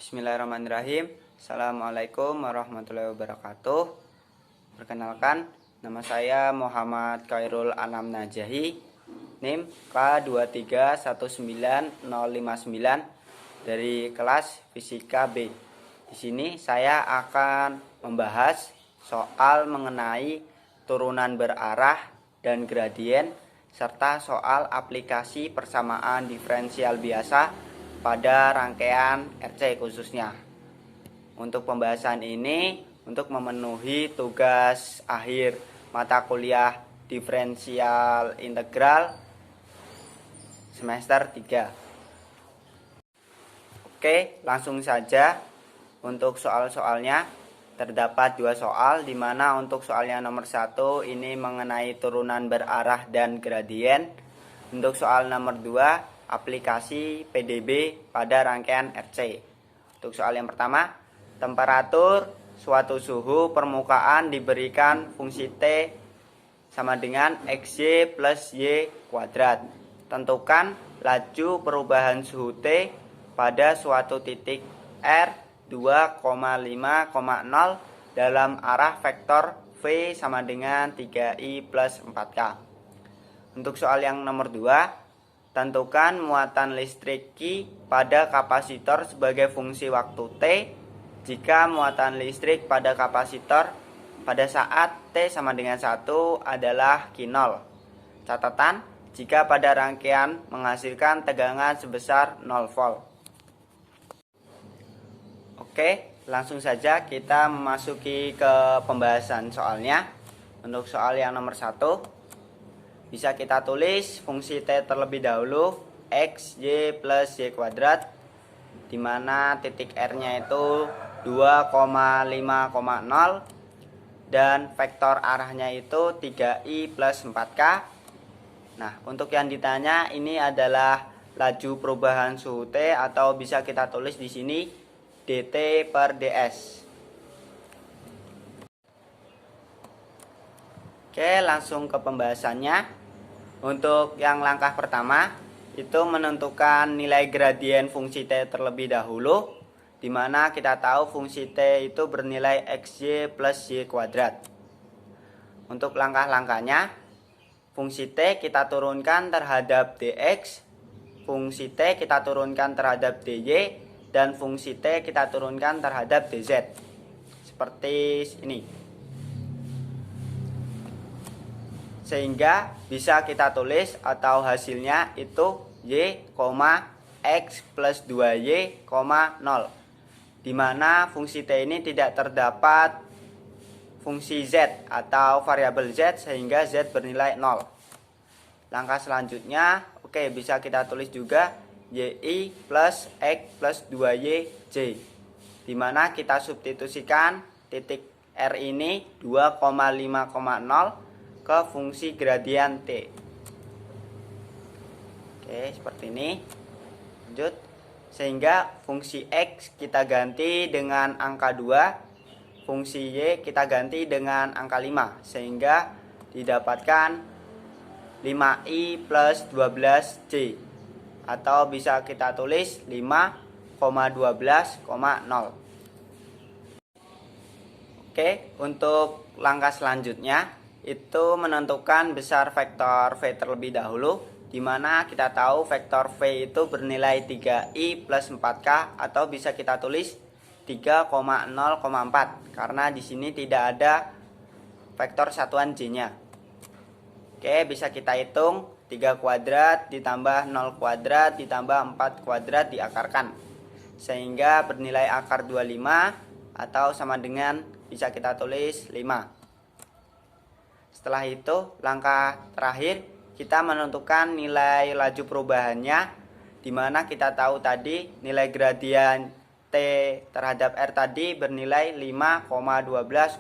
Bismillahirrahmanirrahim. Assalamualaikum warahmatullahi wabarakatuh. Perkenalkan, nama saya Muhammad Khairul Anam Najahi, NIM K2319059 dari kelas Fisika B. Di sini saya akan membahas soal mengenai turunan berarah dan gradien serta soal aplikasi persamaan diferensial biasa pada rangkaian RC khususnya. Untuk pembahasan ini untuk memenuhi tugas akhir mata kuliah diferensial integral semester 3. Oke, langsung saja untuk soal-soalnya. Terdapat dua soal, di mana untuk soal yang nomor 1 ini mengenai turunan berarah dan gradien. Untuk soal nomor 2 aplikasi PDB pada rangkaian RC. Untuk soal yang pertama, temperatur suatu suhu permukaan diberikan fungsi T sama dengan XY plus Y kuadrat. Tentukan laju perubahan suhu T pada suatu titik R 2,5,0 dalam arah vektor V sama dengan 3I plus 4K. Untuk soal yang nomor 2, tentukan muatan listrik Q pada kapasitor sebagai fungsi waktu T jika muatan listrik pada kapasitor pada saat T sama dengan 1 adalah Q0. Catatan, jika pada rangkaian menghasilkan tegangan sebesar 0 volt. Oke, langsung saja kita memasuki ke pembahasan soalnya. Untuk soal yang nomor 1, bisa kita tulis fungsi T terlebih dahulu X, Y plus Y kuadrat, di mana titik R-nya itu 2,5,0 dan vektor arahnya itu 3I plus 4K. Nah, untuk yang ditanya ini adalah laju perubahan suhu T, atau bisa kita tulis di sini dt per ds. Oke, langsung ke pembahasannya. Untuk yang langkah pertama itu menentukan nilai gradien fungsi T terlebih dahulu, di mana kita tahu fungsi T itu bernilai XY plus Y kuadrat. Untuk langkah-langkahnya, fungsi T kita turunkan terhadap dx, fungsi T kita turunkan terhadap dy, dan fungsi T kita turunkan terhadap dz. Seperti ini. Sehingga bisa kita tulis atau hasilnya itu y, x plus 2y, 0. Dimana fungsi T ini tidak terdapat fungsi z atau variabel z, sehingga z bernilai 0. Langkah selanjutnya, oke, bisa kita tulis juga y plus x plus 2y j, dimana kita substitusikan titik R ini 2,5,0 ke fungsi gradien T. Oke, seperti ini. Lanjut. Sehingga fungsi X kita ganti dengan angka 2, fungsi Y kita ganti dengan angka 5, sehingga didapatkan 5I plus 12J, atau bisa kita tulis 5,12,0. Oke, untuk langkah selanjutnya itu menentukan besar vektor V terlebih dahulu, di mana kita tahu vektor V itu bernilai 3I plus 4K, atau bisa kita tulis 3,0,4 karena di sini tidak ada vektor satuan J-nya. Oke, bisa kita hitung 3 kuadrat ditambah 0 kuadrat ditambah 4 kuadrat diakarkan, sehingga bernilai akar 25, atau sama dengan bisa kita tulis 5. Setelah itu, langkah terakhir kita menentukan nilai laju perubahannya, di mana kita tahu tadi nilai gradien T terhadap R tadi bernilai 5,12,0,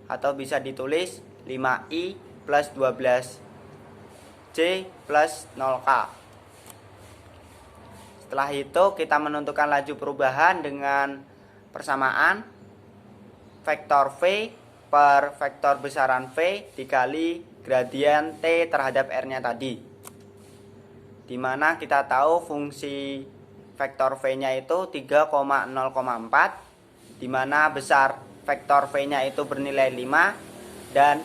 atau bisa ditulis 5I plus 12 J plus 0K. Setelah itu kita menentukan laju perubahan dengan persamaan vektor V per vektor besaran V dikali gradien T terhadap R-nya tadi. Dimana kita tahu fungsi vektor V-nya itu 3,0,4, di mana besar vektor V-nya itu bernilai 5 dan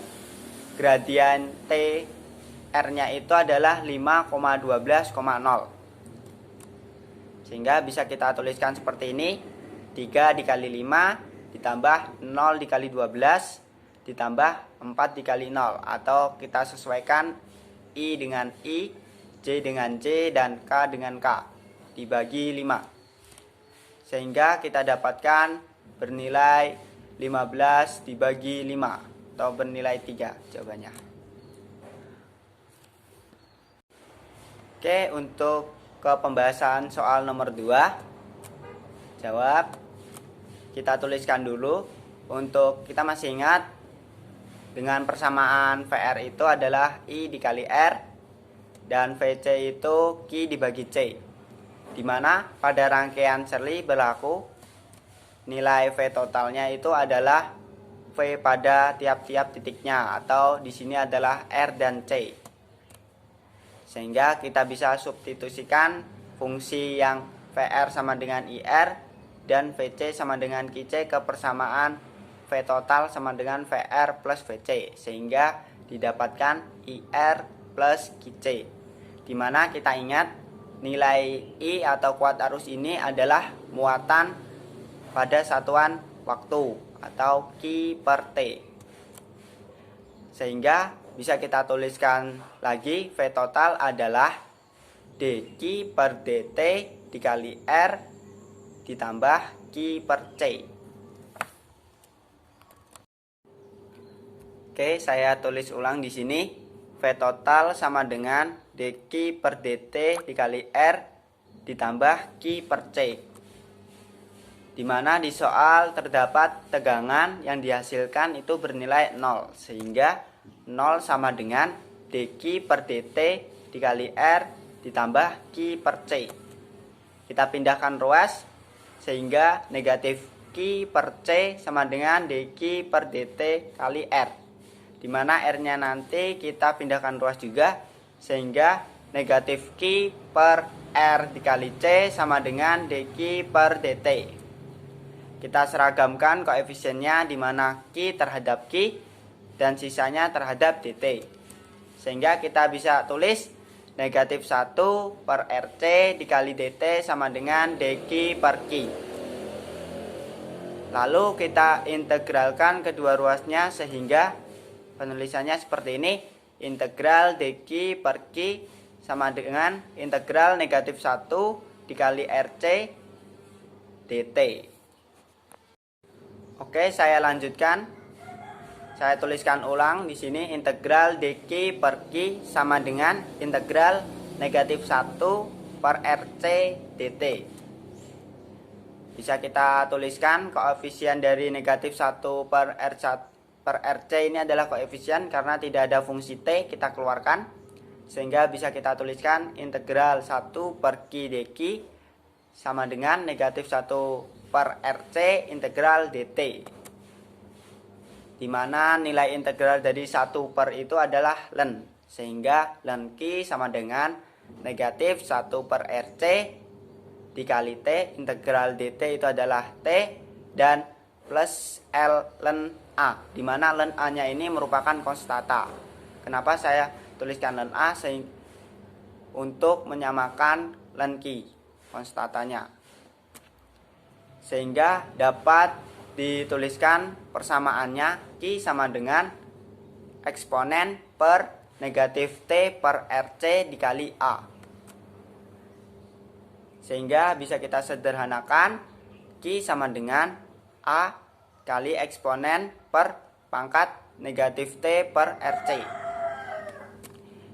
gradien T R-nya itu adalah 5,12,0. Sehingga bisa kita tuliskan seperti ini. 3 dikali 5 ditambah 0 dikali 12 ditambah 4 dikali 0. Atau kita sesuaikan I dengan I, J dengan J, dan K dengan K dibagi 5. Sehingga kita dapatkan bernilai 15 dibagi 5 atau bernilai 3 jawabannya. Oke, untuk ke pembahasan soal nomor 2. Jawab. Kita tuliskan dulu. Untuk kita masih ingat dengan persamaan VR itu adalah I dikali R dan VC itu Q dibagi C. Dimana pada rangkaian Shirley berlaku nilai V totalnya itu adalah V pada tiap-tiap titiknya, atau di sini adalah R dan C. Sehingga kita bisa substitusikan fungsi yang VR sama dengan IR dan VC sama dengan QC ke persamaan V total sama dengan VR plus VC, sehingga didapatkan IR plus QC. Dimana kita ingat nilai I atau kuat arus ini adalah muatan pada satuan waktu atau Q per T. Sehingga bisa kita tuliskan lagi V total adalah dQ per dt dikali R ditambah Q per C. Oke, saya tulis ulang di sini. V total sama dengan dQ per dt dikali R ditambah Q per C. Dimana di soal terdapat tegangan yang dihasilkan itu bernilai 0, sehingga 0 sama dengan dQ per dt dikali R ditambah Q per C. Kita pindahkan ruas sehingga negatif Q per C sama dengan dQ per dt kali R. Dimana R-nya nanti kita pindahkan ruas juga, sehingga negatif Q per R dikali C sama dengan dQ per dt. Kita seragamkan koefisiennya, dimana Q terhadap Q dan sisanya terhadap dt. Sehingga kita bisa tulis negatif 1 per RC dikali dt sama dengan dQ per Q. Lalu kita integralkan kedua ruasnya sehingga penulisannya seperti ini. Integral dQ per Q sama dengan integral negatif 1 dikali RC dt. Oke, saya lanjutkan. Saya tuliskan ulang di sini. Integral dQ per Q sama dengan integral negatif 1 per RC dt. Bisa kita tuliskan koefisien dari negatif 1 per RC ini adalah koefisien karena tidak ada fungsi T, kita keluarkan. Sehingga bisa kita tuliskan integral 1 per Q dQ sama dengan negatif 1 per RC integral dt. Dimana nilai integral dari 1 per itu adalah ln. Sehingga ln Q sama dengan negatif 1 per RC dikali T. Integral dt itu adalah T dan plus L ln A. Dimana ln A nya ini merupakan konstanta. Kenapa saya tuliskan ln A? Untuk menyamakan ln Q konstantanya. Sehingga dapat dituliskan persamaannya Q sama dengan eksponen per negatif T per RC dikali A. Sehingga bisa kita sederhanakan Q sama dengan A kali eksponen per pangkat negatif T per RC.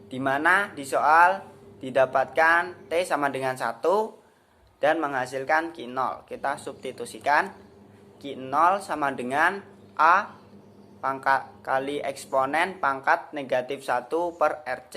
Dimana di soal didapatkan T sama dengan 1 dan menghasilkan Q0. Kita substitusikan Q0 sama dengan A pangkat kali eksponen pangkat negatif 1 per RC.